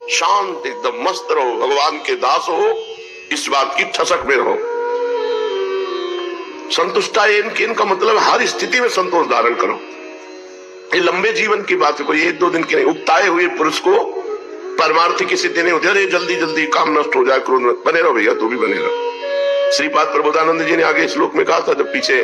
शांत एकदम मस्त रहो, भगवान के दास हो, इस बात की ठसक में रहो। संतुष्टायेन केन का मतलब हर स्थिति में संतोष धारण करो। ये लंबे जीवन की बात है, कोई एक दो दिन की नहीं। उगताए हुए पुरुष को परमार्थ की सिद्धि नहीं होती। अरे जल्दी जल्दी काम नष्ट हो जाए, क्रोध में बने रहो भैया, तू भी बने रहो। श्रीपाद प्रबोधानंद जी ने आगे श्लोक में कहा था, जब पीछे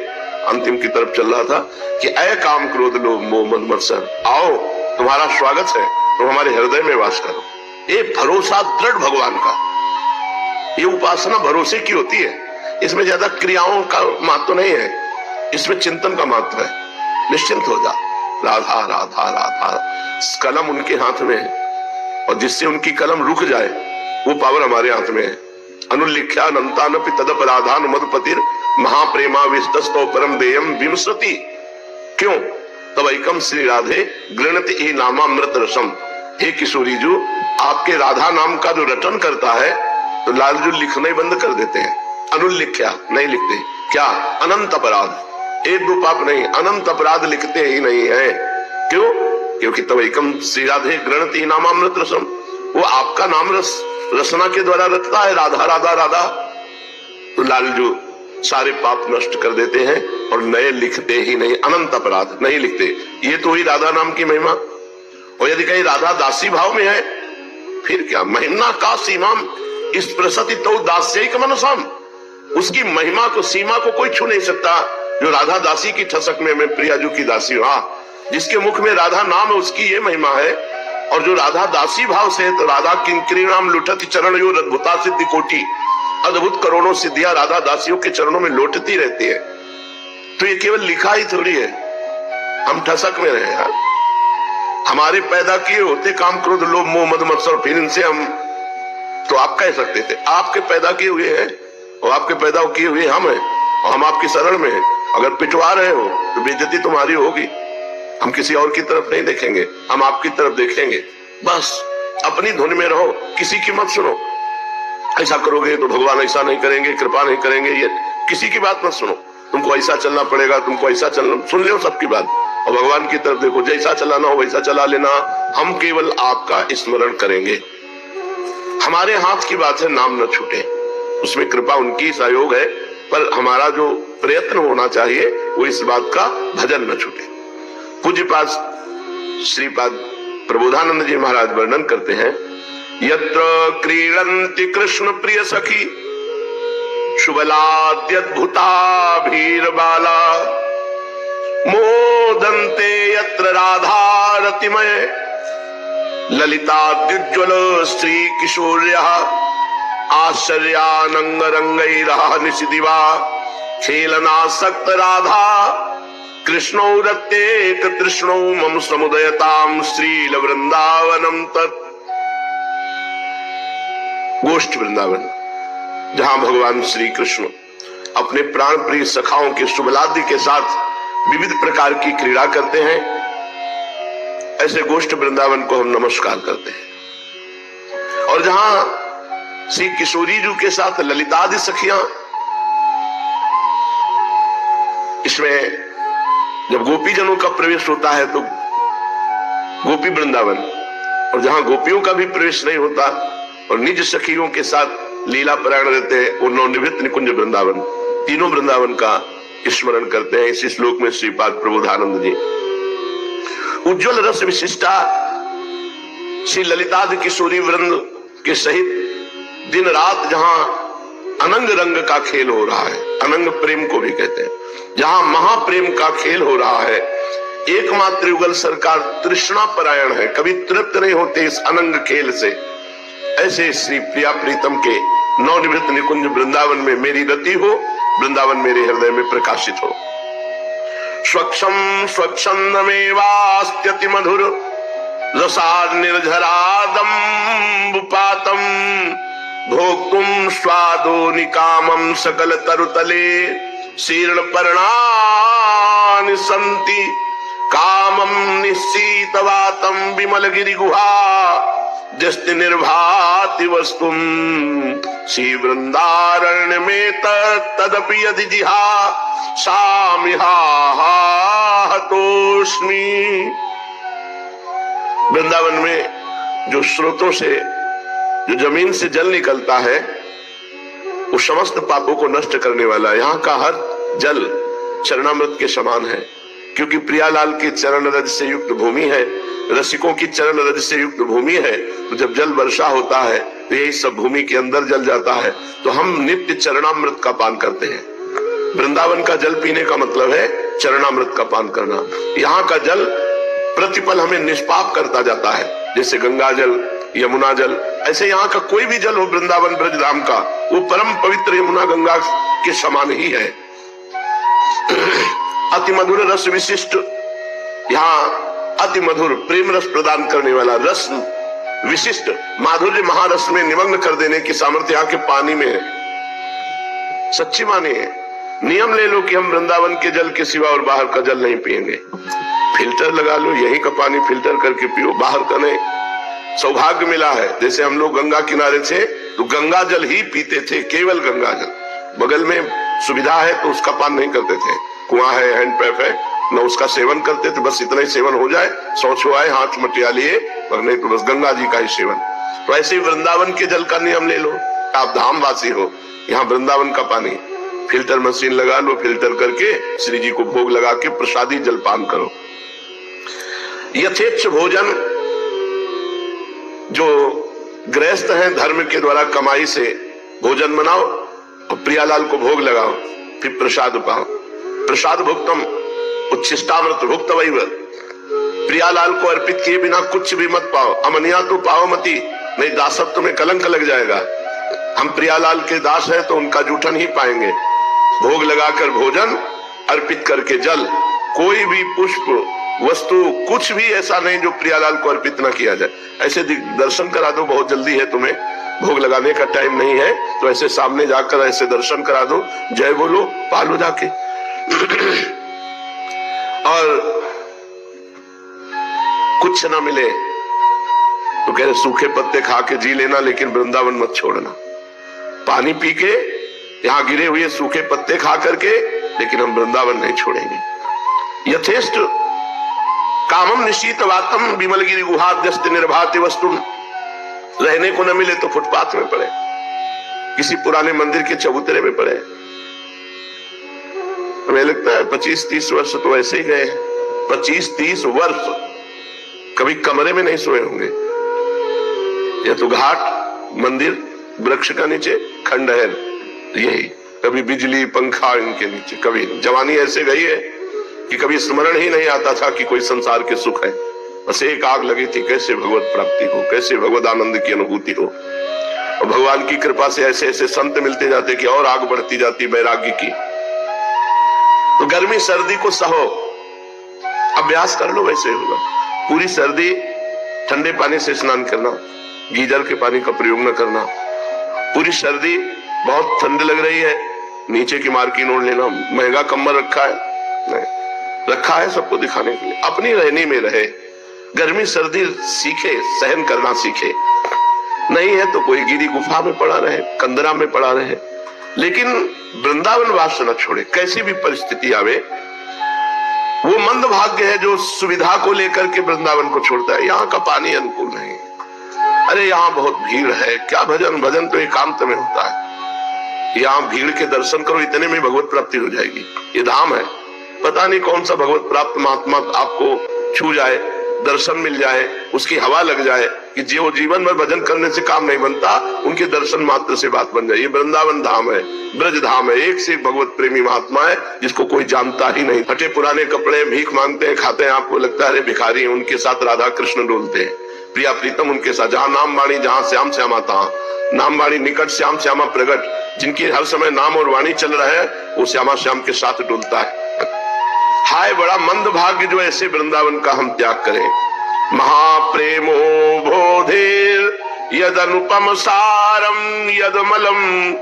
अंतिम की तरफ चल रहा था, कि अय काम क्रोध लोभ मोह मद मत्सर, आओ तुम्हारा स्वागत है, तुम हमारे हृदय में वास करो। ये भरोसा दृढ़ भगवान का, ये उपासना भरोसे की होती है। इसमें ज्यादा क्रियाओं का महत्व नहीं है, इसमें चिंतन का महत्व है। निश्चिंत हो जा, राधा राधा राधा, कलम उनके हाथ में है, और जिससे उनकी कलम रुक जाए वो पावर हमारे हाथ में है। अनुलिख्या अनंतानपि तदपराधान मदपतिर महाप्रेमा विस्तस्तो परम देयम विमसति। क्यों? तब एकम श्री राधे गृणति ही नामामृत रसम। हे किशोरी जी, आपके राधा नाम का जो रटन करता है तो लालजू लिखना ही बंद कर देते हैं। अनुलिख्या नहीं लिखते, क्या? अनंत अपराध, एक दो पाप नहीं, अनंत अपराध लिखते ही नहीं है। क्यों? क्योंकि तब एकम श्री राधे गृणति नामामृत रसम, वो आपका नाम रसना के द्वारा रखता है, राधा राधा राधा। तो लालजू सारे पाप नष्ट कर देते हैं और नए लिखते ही नहीं, अनंत अपराध नहीं लिखते। ये तो हुई राधा नाम की महिमा। और यदि कहीं राधा दासी भाव में है, फिर क्या? महिमा का सीमा इस प्रसति तो दास्यिक मनसाम, उसकी महिमा को, सीमा को कोई छू नहीं सकता। जो राधा दासी की ठसक में मैं प्रियाजू की दासी हूं, जिसके मुख में राधा नाम है उसकी ये महिमा है। और जो राधा दासी भाव से है, तो राधा किंकरी नाम लुठती चरण यो अद्भुता सिद्धि कोटि, अद्भुत करोड़ों सिद्धियां राधा दासियों के चरणों में लौटती रहती है। तो ये केवल लिखा ही थोड़ी है, हम ठसक में रहे यार। हमारे पैदा किए होते काम क्रोध लोभ मोह मद मत्सर, फिर इनसे हम, तो आप कह सकते थे आपके पैदा किए हुए हैं और आपके पैदा किए हुए हम हैं और हम आपकी शरण में हैं। अगर पिटवा रहे हो तो बेइज्जती तुम्हारी होगी। हम किसी और की तरफ नहीं देखेंगे, हम आपकी तरफ देखेंगे। बस अपनी धुन में रहो, किसी की मत सुनो। ऐसा करोगे तो भगवान ऐसा नहीं करेंगे, कृपा नहीं करेंगे, ये किसी की बात मत सुनो। तुमको ऐसा चलना पड़ेगा, तुमको ऐसा चलना, सुन लो सबकी बात और भगवान की तरफ देखो। जैसा चलाना हो वैसा चला लेना, हम केवल आपका स्मरण करेंगे। हमारे हाथ की बात है, नाम न छूटे, उसमें कृपा उनकी सहयोग है। पर हमारा जो प्रयत्न होना चाहिए वो इस बात का भजन न छूटे। पूज्यपाद श्रीपाद प्रबोधानंद जी महाराज वर्णन करते हैं, यत्र क्रीडन्ति कृष्ण प्रिय सखी शुभलाद्यद्भुता भीरबाला, मोदन्ते यत्र राधा रतिमय ललिताद्युज्ज्वल श्री किशोर्यः, आश्चर्यानंग रंगैरः निशिदिवा खेलनासक्त राधा, कृष्णौ रत्येक तृष्णौ मम समुदयताम श्रील वृंदावनम तत्। गोष्ठ वृंदावन, जहां भगवान श्री कृष्ण अपने प्राण प्रिय सखाओं के शुभलादि के साथ विविध प्रकार की क्रीड़ा करते हैं, ऐसे गोष्ठ वृंदावन को हम नमस्कार करते हैं। और जहां श्री किशोरी जी के साथ ललितादि सखियां, इसमें जब गोपी जनों का प्रवेश होता है तो गोपी वृंदावन, और जहां गोपियों का भी प्रवेश नहीं होता और निज सखियों के साथ लीला परायण रहते हैं, वो नवनिवृत्त निकुंज वृंदावन, तीनों वृंदावन का स्मरण करते हैं इस श्लोक में श्रीपाद प्रबोधानंद जी। उज्ज्वल रस विशिष्टा श्री ललितादि किशोरी वृंद के सहित दिन रात जहां अनंग रंग का खेल हो रहा है, अनंग प्रेम को भी कहते हैं, जहां महाप्रेम का खेल हो रहा है, एकमात्र युगल सरकार तृष्णा परायण है, कभी तृप्त नहीं होते इस अनंग खेल से। ऐसे श्री प्रिया प्रीतम के नवनिवृत्त निकुंज वृंदावन में मेरी रति हो, वृंदावन मेरे हृदय में प्रकाशित हो। स्वच्छम स्वच्छंदमेवास्त्यति मधुर रसाद निर्झरादम पातम, भोक्तुम स्वादो निकामम सकल तरुतले शीर्ण पर्णानि संति, कामम निश्चितवातम विमल गिरि गुहा जस्ति निर्भाति वस्तुम, श्री वृंदारण्य में तदपि यदि जिहा सामिहा तोष्मी। वृंदावन में जो स्रोतों से, जो जमीन से जल निकलता है, वो समस्त पापों को नष्ट करने वाला है। यहाँ का हर जल चरणामृत के समान है, क्योंकि प्रियालाल के चरण रज से युक्त भूमि है, रसिकों की चरण रज से युक्त भूमि है। तो जब जल वर्षा होता है तो यही सब भूमि के अंदर जल जाता है। तो हम नित्य चरणामृत का पान करते हैं। वृंदावन का जल पीने का मतलब है चरणामृत का पान करना। यहाँ का जल प्रतिपल हमें निष्पाप करता जाता है, जैसे गंगा जल, यमुना जल। ऐसे यहाँ का कोई भी जल हो वृंदावन ब्रजधाम का, वो परम पवित्र यमुना गंगा के समान ही है। अति मधुर रस विशिष्ट, यहाँ अति मधुर प्रेम रस प्रदान करने वाला, रस विशिष्ट माधुर्य महारस में निमग्न कर देने की सामर्थ्य यहाँ के पानी में है। सच्ची माने है। नियम ले लो कि हम वृंदावन के जल के सिवा और बाहर का जल नहीं पिएंगे। फिल्टर लगा लो, यहीं का पानी फिल्टर करके पियो, बाहर का नहीं। सौभाग्य मिला है, जैसे हम लोग गंगा किनारे थे तो गंगा जल ही पीते थे, केवल गंगा जल। बगल में सुविधा है तो उसका पान नहीं करते थे, कुआं है, हैंडपैप है, न उसका सेवन करते थे। बस इतना ही सेवन हो जाए, शौच हो आए, हाथ मटिया लिए, और नहीं तो बस गंगा जी का ही सेवन। तो ऐसे ही वृंदावन के जल का नियम ले लो। आप धामवासी हो, यहाँ वृंदावन का पानी फिल्टर मशीन लगा लो, फिल्टर करके श्री जी को भोग लगा के प्रसादी जल पान करो। यथेच्छ भोजन, जो गृहस्थ हैं धर्म के द्वारा कमाई से भोजन बनाओ और प्रियालाल को भोग लगाओ, फिर प्रसाद पाओ। प्रसाद भुक्तम उच्छिष्टामृत भुक्तवैव, प्रियालाल को अर्पित किए बिना कुछ भी मत पाओ। अमनिया तो पाओ मती, नहीं दासत्व में कलंक लग जाएगा। हम प्रियालाल के दास हैं तो उनका जूठन ही पाएंगे। भोग लगाकर भोजन, अर्पित करके जल, कोई भी पुष्प वस्तु कुछ भी ऐसा नहीं जो प्रियालाल को अर्पित न किया जाए। ऐसे दर्शन करा दो, बहुत जल्दी है, तुम्हें भोग लगाने का टाइम नहीं है तो ऐसे सामने जाकर ऐसे दर्शन करा दो, जय बोलो, पालो जाके। और कुछ ना मिले तो कह रहे सूखे पत्ते खा के जी लेना, लेकिन वृंदावन मत छोड़ना। पानी पी के, यहाँ गिरे हुए सूखे पत्ते खा करके, लेकिन हम वृंदावन नहीं छोड़ेंगे। यथेष्ट कामम निशीत वातम विमलगिरी गुहाद्यस्त निर्भाति वस्तु, रहने को न मिले तो फुटपाथ में पड़े, किसी पुराने मंदिर के चबूतरे में पड़े। हमें लगता है 25-30 वर्ष तो ऐसे ही गए। 25-30 वर्ष कभी कमरे में नहीं सोए होंगे, या तो घाट, मंदिर, वृक्ष का नीचे, खंडहर, यही। कभी बिजली पंखा इनके नीचे। कभी जवानी ऐसे गई है कि कभी स्मरण ही नहीं आता था कि कोई संसार के सुख है। बस एक आग लगी थी, कैसे भगवत प्राप्ति हो, कैसे भगवत आनंद की अनुभूति हो। और भगवान की कृपा से ऐसे ऐसे संत मिलते जाते कि और आग बढ़ती जाती वैराग्य की। तो गर्मी सर्दी को सहो, अभ्यास कर लो, वैसे होगा। पूरी सर्दी ठंडे पानी से स्नान करना, गीजर के पानी का प्रयोग न करना। पूरी सर्दी बहुत ठंड लग रही है, नीचे की मार्किन ओढ़ लेना। महंगा कम्बल रखा है, नहीं रखा है सबको दिखाने के लिए, अपनी रहनी में रहे। गर्मी सर्दी सीखे, सहन करना सीखे। नहीं है तो कोई गिरी गुफा में पड़ा रहे, कंदरा में पड़ा रहे, लेकिन वृंदावन वास न छोड़े। कैसी भी परिस्थिति आवे, वो मंद भाग्य है जो सुविधा को लेकर के वृंदावन को छोड़ता है। यहाँ का पानी अनुकूल नहीं, अरे यहाँ बहुत भीड़ है, क्या भजन, भजन तो एकांत में होता है। यहाँ भीड़ के दर्शन करो, इतने में भगवत प्राप्ति हो जाएगी। ये धाम है, पता नहीं कौन सा भगवत प्राप्त महात्मा आपको छू जाए, दर्शन मिल जाए, उसकी हवा लग जाए कि जो जीवन में भजन करने से काम नहीं बनता, उनके दर्शन मात्र से बात बन जाए। ये वृंदावन धाम है, ब्रज धाम है, एक से एक भगवत प्रेमी महात्मा है जिसको कोई जानता ही नहीं। फटे पुराने कपड़े, भीख मांगते हैं, खाते हैं, आपको लगता है अरे भिखारी हैं, उनके साथ राधा कृष्ण डोलते हैं। प्रिया प्रीतम उनके साथ, जहां नाम वाणी, जहां श्याम श्यामा तहां नाम वाणी, निकट श्याम श्यामा प्रगट। जिनकी हर समय नाम और वाणी चल रहा है, वो श्यामा श्याम के साथ डुलता है। हाय बड़ा मंद भाग्य जो ऐसे वृंदावन का हम त्याग करें। महाप्रेमो बोधेर यद अनुपम सारम यदमलम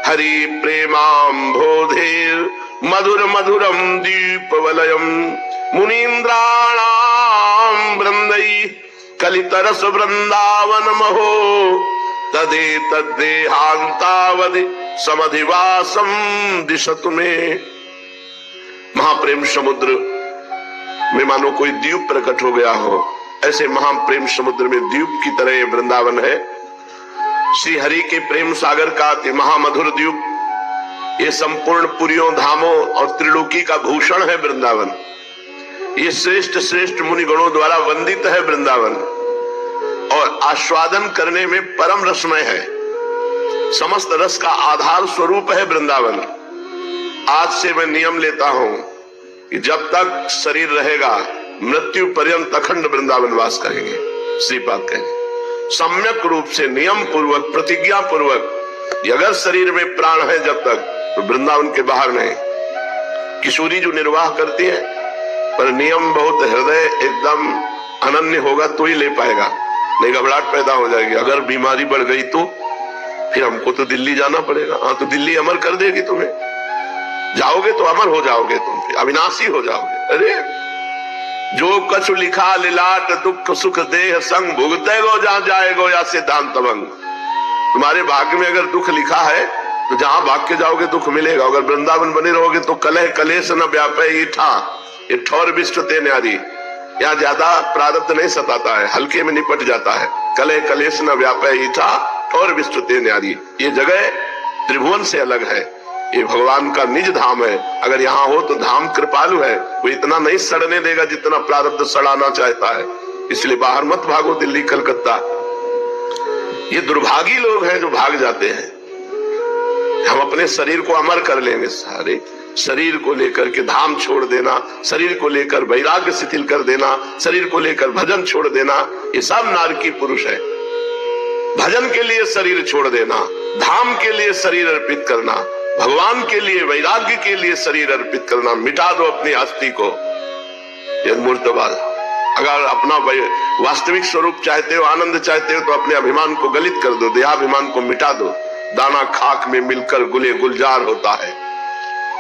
हरि प्रेमाम बोधेर मधुर मधुरम दीपवलयम मुनीन्द्राणाम वृंदई कलितरस वृंदावन महो तदे तद्देहांतावधि समधिवासम दिशतु में। महाप्रेम समुद्र में मानो कोई द्वीप प्रकट हो गया हो, ऐसे महाप्रेम समुद्र में द्वीप की तरह वृंदावन है। श्री हरि के प्रेम सागर का अति महामधुर द्वीप, ये संपूर्ण पुरियों धामों और त्रिलोकी का भूषण है वृंदावन। ये श्रेष्ठ श्रेष्ठ मुनिगणों द्वारा वंदित है वृंदावन और आस्वादन करने में परम रसमय है। समस्त रस का आधार स्वरूप है वृंदावन। आज से मैं नियम लेता हूं कि जब तक शरीर रहेगा मृत्यु पर्यंत अखंड वृंदावन वास करेंगे। श्रीपाद कहेंगे सम्यक रूप से नियम पूर्वक प्रतिज्ञा पूर्वक, अगर शरीर में प्राण है जब तक तो वृंदावन के बाहर नहीं। किशोरी जो निर्वाह करती है पर नियम बहुत हृदय एकदम अनन्य होगा तो ही ले पाएगा, नहीं घबराहट पैदा हो जाएगी। अगर बीमारी बढ़ गई तो फिर हमको तो दिल्ली जाना पड़ेगा। हाँ तो दिल्ली अमर कर देगी तुम्हें, जाओगे तो अमर हो जाओगे, तुम फिर अविनाशी हो जाओगे। अरे जो कछु लिखा लिलाट दुख सुख देह संग, भुगते गो जहां जाएगो या सिद्धांत भंग। तुम्हारे भाग्य में अगर दुख लिखा है तो जहां भाग के जाओगे दुख मिलेगा। अगर वृंदावन बने रहोगे तो कलह कलेश न व्यापे ईठा, ये ठौर विष्ट ते न्यारी। यहाँ ज्यादा प्रारब्ध नहीं सताता है, हल्के में निपट जाता है। कलह कलेश न व्यापे ईठा, ठौर विष्ट ते न्यारी। ये जगह त्रिभुवन से अलग है, ये भगवान का निज धाम है। अगर यहाँ हो तो धाम कृपालु है, वो इतना नहीं सड़ने देगा जितना प्रारब्ध सड़ाना चाहता है। इसलिए बाहर मत भागो दिल्ली कलकत्ता। ये दुर्भागी लोग हैं जो भाग जाते हैं। हम अपने शरीर को अमर कर लेंगे, सारे शरीर को लेकर के धाम छोड़ देना, शरीर को लेकर वैराग्य शिथिल कर देना, शरीर को लेकर भजन छोड़ देना, ये सब नारकी पुरुष है। भजन के लिए शरीर छोड़ देना, धाम के लिए शरीर अर्पित करना, भगवान के लिए वैराग्य के लिए शरीर अर्पित करना। मिटा दो अपनी अस्थि को, ये मूर्तवाद। अगर अपना वास्तविक स्वरूप चाहते हो, आनंद चाहते हो तो अपने अभिमान को गलित कर दो, देहाभिमान को मिटा दो। दाना खाक में मिलकर गुले गुलजार होता है।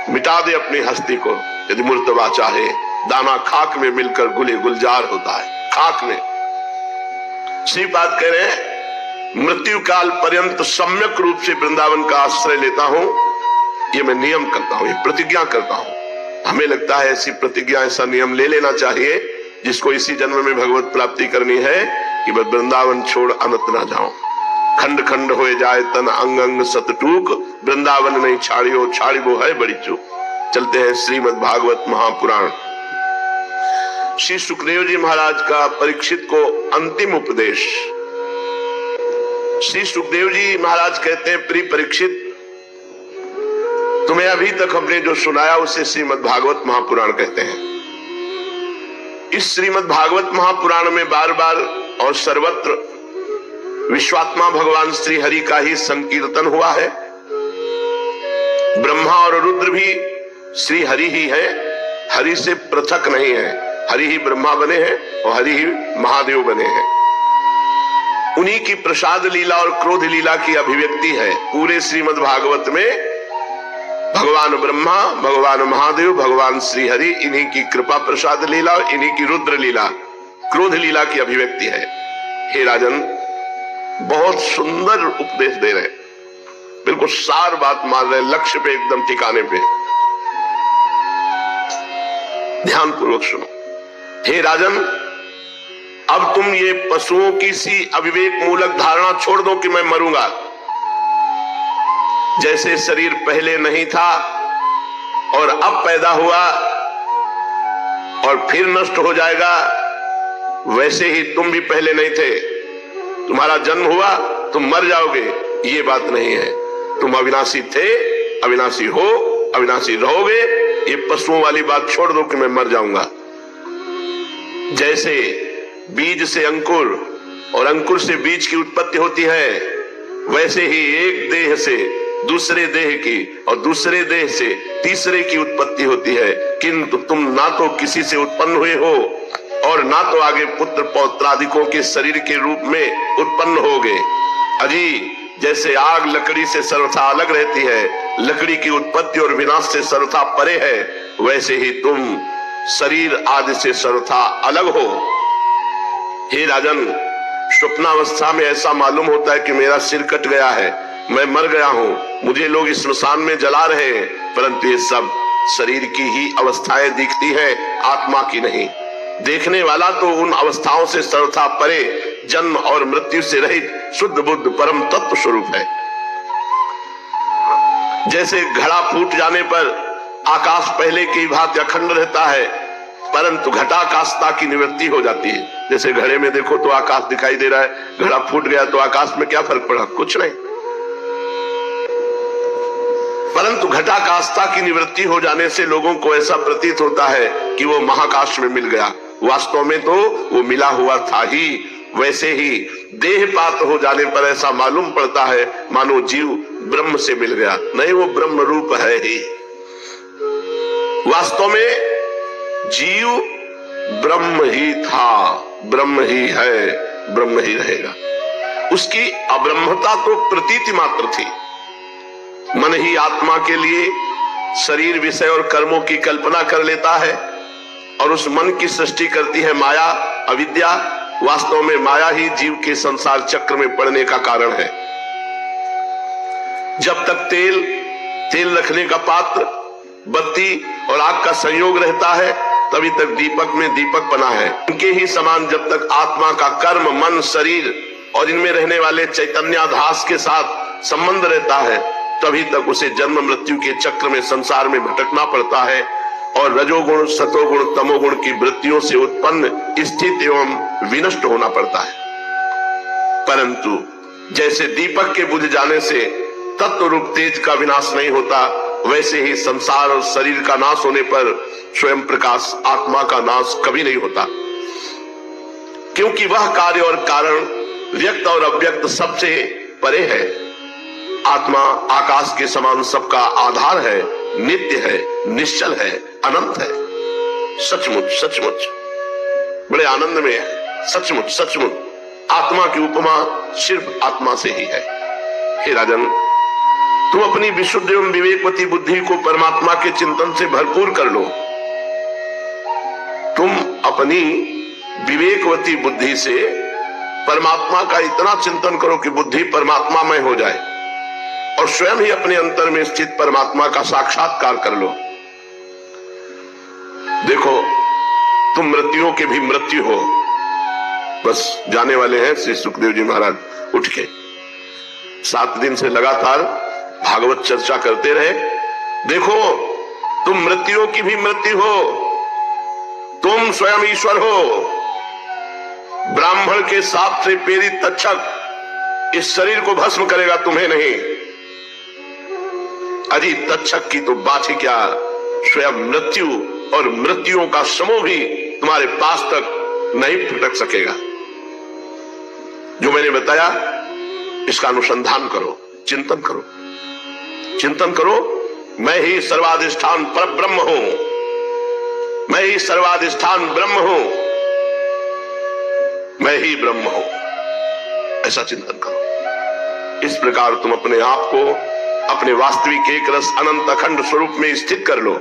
मिटा दे अपनी हस्ती को यदि मूर्तवा चाहे। दाना खाक में मिलकर गुले गुलजार होता है, खाक में। श्रीपाद कह रहे हैं मृत्यु काल पर्यंत सम्यक रूप से वृंदावन का आश्रय लेता हूं। ये मैं नियम करता हूं, ये प्रतिज्ञा करता हूं। हमें लगता है ऐसी प्रतिज्ञा, ऐसा नियम ले लेना चाहिए जिसको इसी जन्म में भगवत प्राप्ति करनी है कि मैं वृंदावन छोड़ अनंत ना जाऊं। खंड खंड हो जाए तन अंग अंग सतटूक, वृंदावन नहीं छाड़ियो छाड़िबो है बड़ी चूक। चलते हैं श्रीमद् भागवत महापुराण। श्री सुखदेव जी महाराज का परीक्षित को अंतिम उपदेश। श्री सुखदेव जी महाराज कहते हैं प्रिय परीक्षित, तुम्हें अभी तक हमने जो सुनाया उसे श्रीमद् भागवत महापुराण कहते हैं। इस श्रीमद् भागवत महापुराण में बार बार और सर्वत्र विश्वात्मा भगवान श्री हरि का ही संकीर्तन हुआ है। ब्रह्मा और रुद्र भी श्री हरि ही है, हरि से पृथक नहीं है। हरि ही ब्रह्मा बने हैं और हरि ही महादेव बने हैं। उन्हीं की प्रसाद लीला और क्रोध लीला की अभिव्यक्ति है पूरे श्रीमद् भागवत में। भगवान ब्रह्मा, भगवान महादेव, भगवान श्री हरि, इन्हीं की कृपा प्रसाद लीला और इन्हीं की रुद्र लीला, क्रोध लीला की अभिव्यक्ति है। हे राजन, बहुत सुंदर उपदेश दे रहे, बिल्कुल सार बात मार रहे, लक्ष्य पे एकदम ठिकाने पे। ध्यान पूर्वक सुनो। हे राजन, अब तुम ये पशुओं की सी अविवेक मूलक धारणा छोड़ दो कि मैं मरूंगा। जैसे शरीर पहले नहीं था और अब पैदा हुआ और फिर नष्ट हो जाएगा, वैसे ही तुम भी पहले नहीं थे। तुम्हारा जन्म हुआ, तुम मर जाओगे, ये बात नहीं है। तुम अविनाशी थे, अविनाशी हो, अविनाशी रहोगे। ये पशुओं वाली बात छोड़ दो कि मैं मर जाऊंगा। जैसे बीज से अंकुर और अंकुर से बीज की उत्पत्ति होती है, वैसे ही एक देह से दूसरे देह की और दूसरे देह से तीसरे की उत्पत्ति होती है। किंतु तुम ना तो किसी से उत्पन्न हुए हो और ना तो आगे पुत्र पौत्रादिकों के शरीर के रूप में उत्पन्न होगे। अजी, जैसे आग लकड़ी से सर्वथा अलग रहती है, लकड़ी की उत्पत्ति और विनाश से सर्वथा परे है, वैसे ही तुम शरीर आदि से सर्वथा अलग हो। हे राजन, स्वप्नावस्था में ऐसा मालूम होता है कि मेरा सिर कट गया है, मैं मर गया हूं, मुझे लोग इस स्मशान में जला रहे हैं, परंतु ये सब शरीर की ही अवस्थाएं दिखती है, आत्मा की नहीं। देखने वाला तो उन अवस्थाओं से सर्वथा परे, जन्म और मृत्यु से रहित शुद्ध बुद्ध परम तत्व स्वरूप है। जैसे घड़ा फूट जाने पर आकाश पहले की भांति अखंड रहता है, परंतु घटाकाशता की निवृत्ति हो जाती है। जैसे घड़े में देखो तो आकाश दिखाई दे रहा है, घड़ा फूट गया तो आकाश में क्या फर्क पड़ा? कुछ नहीं। परंतु घटाकाशता की निवृत्ति हो जाने से लोगों को ऐसा प्रतीत होता है कि वो महाकाश में मिल गया। वास्तव में तो वो मिला हुआ था ही। वैसे ही देहपात हो जाने पर ऐसा मालूम पड़ता है मानो जीव ब्रह्म से मिल गया। नहीं, वो ब्रह्म रूप है ही। वास्तव में जीव ब्रह्म ही था, ब्रह्म ही है, ब्रह्म ही रहेगा। उसकी अब्रह्मता तो प्रतीति मात्र थी। मन ही आत्मा के लिए शरीर, विषय और कर्मों की कल्पना कर लेता है और उस मन की सृष्टि करती है माया, अविद्या। वास्तव में माया ही जीव के संसार चक्र में पड़ने का कारण है। जब तक तेल रखने का पात्र, बत्ती और आग का संयोग रहता है, तभी तक दीपक में दीपक बना है। उनके ही समान जब तक आत्मा का कर्म, मन, शरीर और इनमें रहने वाले चैतन्याधास के साथ संबंध रहता है, तभी तक उसे जन्म मृत्यु के चक्र में संसार में भटकना पड़ता है और रजोगुण, सतोगुण, तमोगुण की वृत्तियों से उत्पन्न स्थित एवं विनष्ट होना पड़ता है। परंतु जैसे दीपक के बुझ जाने से तत्व रूप तेज का विनाश नहीं होता, वैसे ही संसार और शरीर का नाश होने पर स्वयं प्रकाश आत्मा का नाश कभी नहीं होता। क्योंकि वह कार्य और कारण, व्यक्त और अव्यक्त सबसे परे है। आत्मा आकाश के समान सबका आधार है, नित्य है, निश्चल है, अनंत है। सचमुच सचमुच बड़े आनंद में है। सचमुच सचमुच आत्मा की उपमा सिर्फ आत्मा से ही है। हे राजन, तुम अपनी विशुद्ध एवं विवेकवती बुद्धि को परमात्मा के चिंतन से भरपूर कर लो। तुम अपनी विवेकवती बुद्धि से परमात्मा का इतना चिंतन करो कि बुद्धि परमात्मामय हो जाए और स्वयं ही अपने अंतर में स्थित परमात्मा का साक्षात्कार कर लो। देखो, तुम मृत्युओं के भी मृत्यु हो। बस जाने वाले हैं श्री सुखदेव जी महाराज उठ के 7 दिन से लगातार भागवत चर्चा करते रहे। देखो, तुम मृत्युओं की भी मृत्यु हो, तुम स्वयं ईश्वर हो। ब्राह्मण के साप से प्रेरित तक्षक इस शरीर को भस्म करेगा, तुम्हें नहीं। अजी तक्षक की तो बात ही क्या, स्वयं मृत्यु और मृत्युओं का समूह भी तुम्हारे पास तक नहीं फटक सकेगा। जो मैंने बताया इसका अनुसंधान करो, चिंतन करो, चिंतन करो। मैं ही सर्वाधिष्ठान पर ब्रह्म हूं, मैं ही सर्वाधिष्ठान ब्रह्म हूं, मैं ही ब्रह्म हूं। ऐसा चिंतन करो। इस प्रकार तुम अपने आप को अपने वास्तविक एक रस अनंत अखंड स्वरूप में स्थित कर लो।